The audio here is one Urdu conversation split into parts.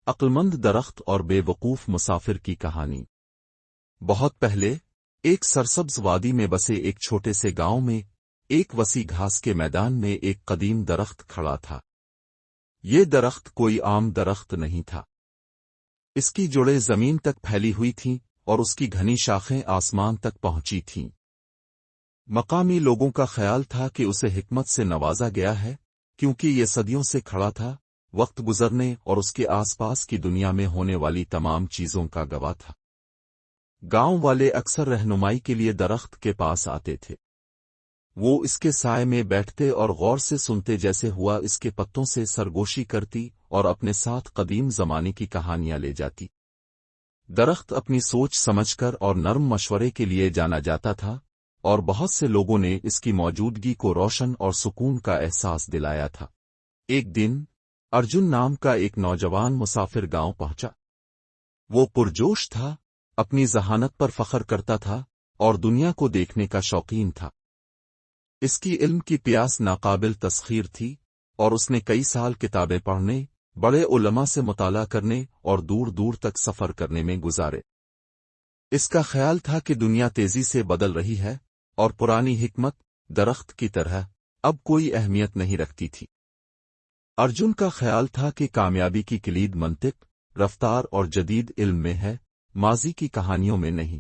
عقلمند درخت اور بے وقوف مسافر کی کہانی۔ بہت پہلے ایک سرسبز وادی میں بسے ایک چھوٹے سے گاؤں میں ایک وسیع گھاس کے میدان میں ایک قدیم درخت کھڑا تھا۔ یہ درخت کوئی عام درخت نہیں تھا۔ اس کی جڑیں زمین تک پھیلی ہوئی تھیں اور اس کی گھنی شاخیں آسمان تک پہنچی تھیں۔ مقامی لوگوں کا خیال تھا کہ اسے حکمت سے نوازا گیا ہے، کیونکہ یہ صدیوں سے کھڑا تھا، وقت گزرنے اور اس کے آس پاس کی دنیا میں ہونے والی تمام چیزوں کا گواہ تھا۔ گاؤں والے اکثر رہنمائی کے لیے درخت کے پاس آتے تھے۔ وہ اس کے سائے میں بیٹھتے اور غور سے سنتے، جیسے ہوا اس کے پتوں سے سرگوشی کرتی اور اپنے ساتھ قدیم زمانے کی کہانیاں لے جاتی۔ درخت اپنی سوچ سمجھ کر اور نرم مشورے کے لیے جانا جاتا تھا، اور بہت سے لوگوں نے اس کی موجودگی کو روشن اور سکون کا احساس دلایا تھا۔ ایک دن ارجن نام کا ایک نوجوان مسافر گاؤں پہنچا۔ وہ پرجوش تھا، اپنی ذہانت پر فخر کرتا تھا اور دنیا کو دیکھنے کا شوقین تھا۔ اس کی علم کی پیاس ناقابل تسخیر تھی، اور اس نے کئی سال کتابیں پڑھنے، بڑے علماء سے مطالعہ کرنے اور دور دور تک سفر کرنے میں گزارے۔ اس کا خیال تھا کہ دنیا تیزی سے بدل رہی ہے، اور پرانی حکمت درخت کی طرح اب کوئی اہمیت نہیں رکھتی تھی۔ ارجن کا خیال تھا کہ کامیابی کی کلید منطق، رفتار اور جدید علم میں ہے، ماضی کی کہانیوں میں نہیں۔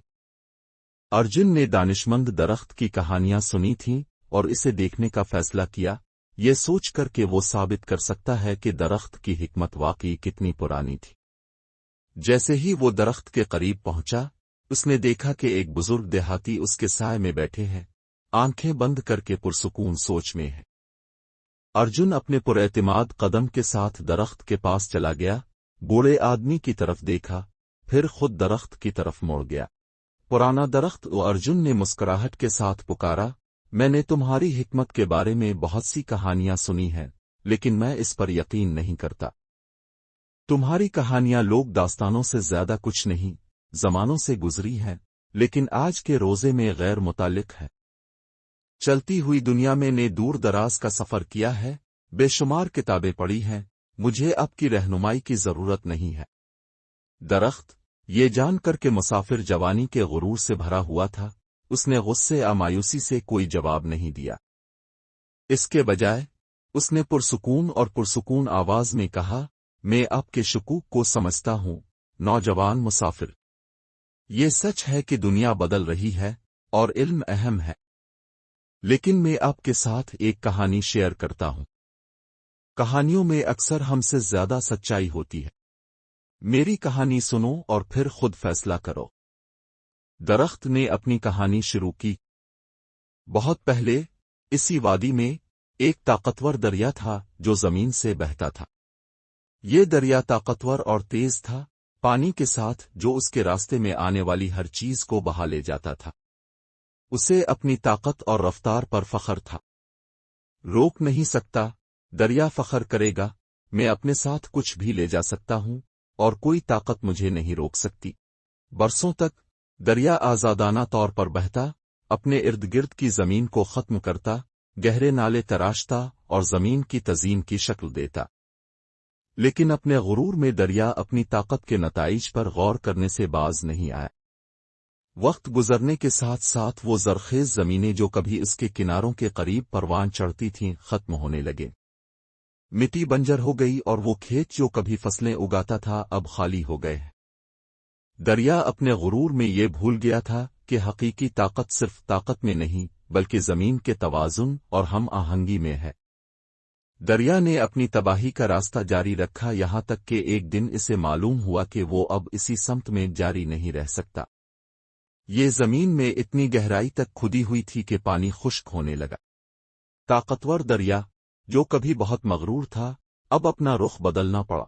ارجن نے دانشمند درخت کی کہانیاں سنی تھیں اور اسے دیکھنے کا فیصلہ کیا، یہ سوچ کر کہ وہ ثابت کر سکتا ہے کہ درخت کی حکمت واقعی کتنی پرانی تھی۔ جیسے ہی وہ درخت کے قریب پہنچا، اس نے دیکھا کہ ایک بزرگ دیہاتی اس کے سائے میں بیٹھے ہیں، آنکھیں بند کر کے پرسکون سوچ میں ہے۔ ارجن اپنے پراعتماد قدم کے ساتھ درخت کے پاس چلا گیا، بوڑھے آدمی کی طرف دیکھا، پھر خود درخت کی طرف موڑ گیا۔ پرانا درخت ارجن نے مسکراہٹ کے ساتھ پکارا، میں نے تمہاری حکمت کے بارے میں بہت سی کہانیاں سنی ہیں، لیکن میں اس پر یقین نہیں کرتا۔ تمہاری کہانیاں لوگ داستانوں سے زیادہ کچھ نہیں، زمانوں سے گزری ہیں، لیکن آج کے روزے میں غیر متعلق ہے۔ چلتی ہوئی دنیا میں نے دور دراز کا سفر کیا ہے، بے شمار کتابیں پڑھی ہیں، مجھے اب کی رہنمائی کی ضرورت نہیں ہے۔ درخت یہ جان کر کے مسافر جوانی کے غرور سے بھرا ہوا تھا، اس نے غصے یا مایوسی سے کوئی جواب نہیں دیا۔ اس کے بجائے اس نے پرسکون آواز میں کہا، میں آپ کے شکوک کو سمجھتا ہوں، نوجوان مسافر۔ یہ سچ ہے کہ دنیا بدل رہی ہے اور علم اہم ہے، لیکن میں آپ کے ساتھ ایک کہانی شیئر کرتا ہوں۔ کہانیوں میں اکثر ہم سے زیادہ سچائی ہوتی ہے۔ میری کہانی سنو اور پھر خود فیصلہ کرو۔ درخت نے اپنی کہانی شروع کی۔ بہت پہلے اسی وادی میں ایک طاقتور دریا تھا جو زمین سے بہتا تھا۔ یہ دریا طاقتور اور تیز تھا، پانی کے ساتھ جو اس کے راستے میں آنے والی ہر چیز کو بہا لے جاتا تھا۔ اسے اپنی طاقت اور رفتار پر فخر تھا۔ روک نہیں سکتا، دریا فخر کرے گا، میں اپنے ساتھ کچھ بھی لے جا سکتا ہوں اور کوئی طاقت مجھے نہیں روک سکتی۔ برسوں تک دریا آزادانہ طور پر بہتا، اپنے ارد گرد کی زمین کو ختم کرتا، گہرے نالے تراشتا اور زمین کی تزئین کی شکل دیتا۔ لیکن اپنے غرور میں دریا اپنی طاقت کے نتائج پر غور کرنے سے باز نہیں آیا۔ وقت گزرنے کے ساتھ ساتھ وہ زرخیز زمینیں جو کبھی اس کے کناروں کے قریب پروان چڑھتی تھیں ختم ہونے لگے۔ مٹی بنجر ہو گئی اور وہ کھیت جو کبھی فصلیں اگاتا تھا اب خالی ہو گئے۔ دریا اپنے غرور میں یہ بھول گیا تھا کہ حقیقی طاقت صرف طاقت میں نہیں بلکہ زمین کے توازن اور ہم آہنگی میں ہے۔ دریا نے اپنی تباہی کا راستہ جاری رکھا، یہاں تک کہ ایک دن اسے معلوم ہوا کہ وہ اب اسی سمت میں جاری نہیں رہ سکتا۔ یہ زمین میں اتنی گہرائی تک کھدی ہوئی تھی کہ پانی خشک ہونے لگا۔ طاقتور دریا جو کبھی بہت مغرور تھا اب اپنا رخ بدلنا پڑا۔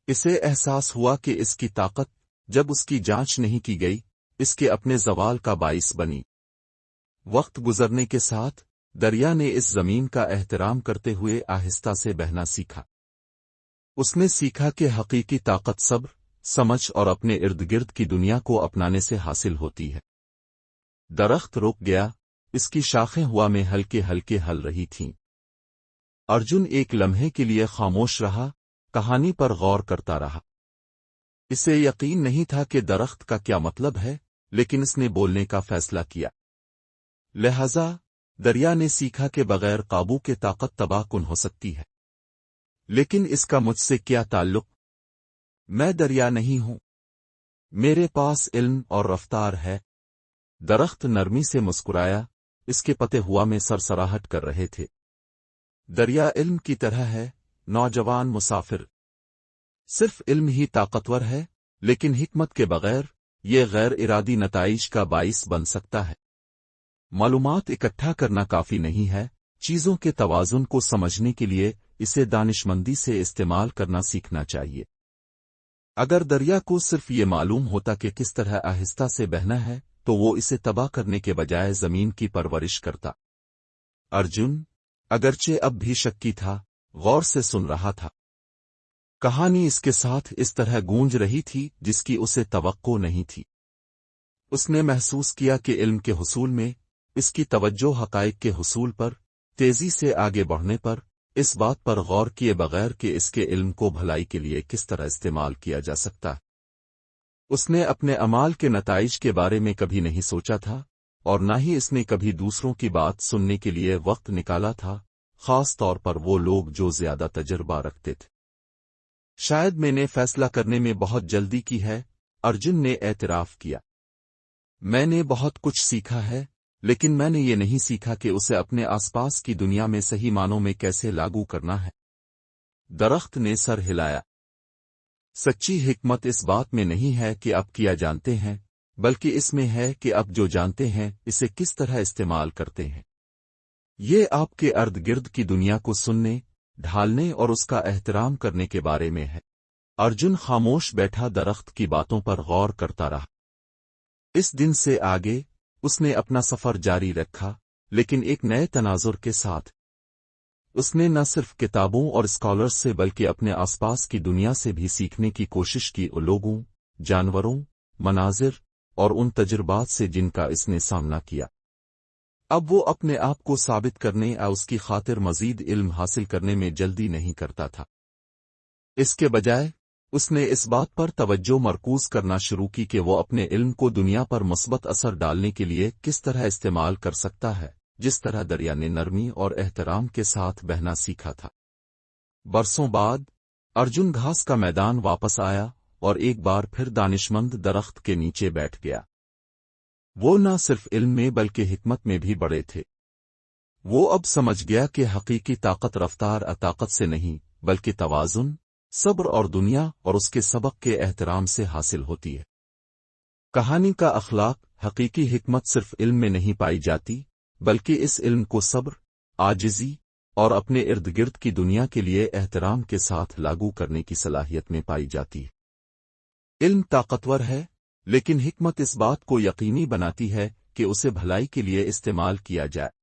اسے احساس ہوا کہ اس کی طاقت جب اس کی جانچ نہیں کی گئی اس کے اپنے زوال کا باعث بنی۔ وقت گزرنے کے ساتھ دریا نے اس زمین کا احترام کرتے ہوئے آہستہ سے بہنا سیکھا۔ اس نے سیکھا کہ حقیقی طاقت صبر، سمجھ اور اپنے ارد گرد کی دنیا کو اپنانے سے حاصل ہوتی ہے۔ درخت رک گیا، اس کی شاخیں ہوا میں ہلکے ہلکے ہل رہی تھیں۔ ارجن ایک لمحے کے لیے خاموش رہا، کہانی پر غور کرتا رہا۔ اسے یقین نہیں تھا کہ درخت کا کیا مطلب ہے، لیکن اس نے بولنے کا فیصلہ کیا۔ لہذا دریا نے سیکھا کہ بغیر قابو کے طاقت تباہ کن ہو سکتی ہے۔ لیکن اس کا مجھ سے کیا تعلق؟ میں دریا نہیں ہوں، میرے پاس علم اور رفتار ہے۔ درخت نرمی سے مسکرایا، اس کے پتے ہوا میں سرسراہٹ کر رہے تھے۔ دریا علم کی طرح ہے، نوجوان مسافر۔ صرف علم ہی طاقتور ہے، لیکن حکمت کے بغیر یہ غیر ارادی نتائج کا باعث بن سکتا ہے۔ معلومات اکٹھا کرنا کافی نہیں ہے، چیزوں کے توازن کو سمجھنے کے لیے اسے دانشمندی سے استعمال کرنا سیکھنا چاہیے۔ اگر دریا کو صرف یہ معلوم ہوتا کہ کس طرح آہستہ سے بہنا ہے تو وہ اسے تباہ کرنے کے بجائے زمین کی پرورش کرتا۔ ارجن، اگرچہ اب بھی شکی تھا، غور سے سن رہا تھا۔ کہانی اس کے ساتھ اس طرح گونج رہی تھی جس کی اسے توقع نہیں تھی۔ اس نے محسوس کیا کہ علم کے حصول میں اس کی توجہ حقائق کے حصول پر، تیزی سے آگے بڑھنے پر، اس بات پر غور کیے بغیر کہ اس کے علم کو بھلائی کے لیے کس طرح استعمال کیا جا سکتا ہے۔ اس نے اپنے اعمال کے نتائج کے بارے میں کبھی نہیں سوچا تھا، اور نہ ہی اس نے کبھی دوسروں کی بات سننے کے لیے وقت نکالا تھا، خاص طور پر وہ لوگ جو زیادہ تجربہ رکھتے تھے۔ شاید میں نے فیصلہ کرنے میں بہت جلدی کی ہے، ارجن نے اعتراف کیا۔ میں نے بہت کچھ سیکھا ہے، لیکن میں نے یہ نہیں سیکھا کہ اسے اپنے آس پاس کی دنیا میں صحیح معنوں میں کیسے لاگو کرنا ہے۔ درخت نے سر ہلایا۔ سچی حکمت اس بات میں نہیں ہے کہ آپ کیا جانتے ہیں، بلکہ اس میں ہے کہ آپ جو جانتے ہیں اسے کس طرح استعمال کرتے ہیں۔ یہ آپ کے ارد گرد کی دنیا کو سننے، ڈھالنے اور اس کا احترام کرنے کے بارے میں ہے۔ ارجن خاموش بیٹھا درخت کی باتوں پر غور کرتا رہا۔ اس دن سے آگے اس نے اپنا سفر جاری رکھا، لیکن ایک نئے تناظر کے ساتھ۔ اس نے نہ صرف کتابوں اور اسکالرز سے بلکہ اپنے آس پاس کی دنیا سے بھی سیکھنے کی کوشش کی، لوگوں، جانوروں، مناظر اور ان تجربات سے جن کا اس نے سامنا کیا۔ اب وہ اپنے آپ کو ثابت کرنے اور اس کی خاطر مزید علم حاصل کرنے میں جلدی نہیں کرتا تھا۔ اس کے بجائے اس نے اس بات پر توجہ مرکوز کرنا شروع کی کہ وہ اپنے علم کو دنیا پر مثبت اثر ڈالنے کے لیے کس طرح استعمال کر سکتا ہے، جس طرح دریا نے نرمی اور احترام کے ساتھ بہنا سیکھا تھا۔ برسوں بعد ارجن گھاس کا میدان واپس آیا اور ایک بار پھر دانشمند درخت کے نیچے بیٹھ گیا۔ وہ نہ صرف علم میں بلکہ حکمت میں بھی بڑے تھے۔ وہ اب سمجھ گیا کہ حقیقی طاقت رفتار طاقت سے نہیں بلکہ توازن، صبر اور دنیا اور اس کے سبق کے احترام سے حاصل ہوتی ہے۔ کہانی کا اخلاق، حقیقی حکمت صرف علم میں نہیں پائی جاتی، بلکہ اس علم کو صبر، عاجزی اور اپنے ارد گرد کی دنیا کے لیے احترام کے ساتھ لاگو کرنے کی صلاحیت میں پائی جاتی ہے۔ علم طاقتور ہے، لیکن حکمت اس بات کو یقینی بناتی ہے کہ اسے بھلائی کے لیے استعمال کیا جائے۔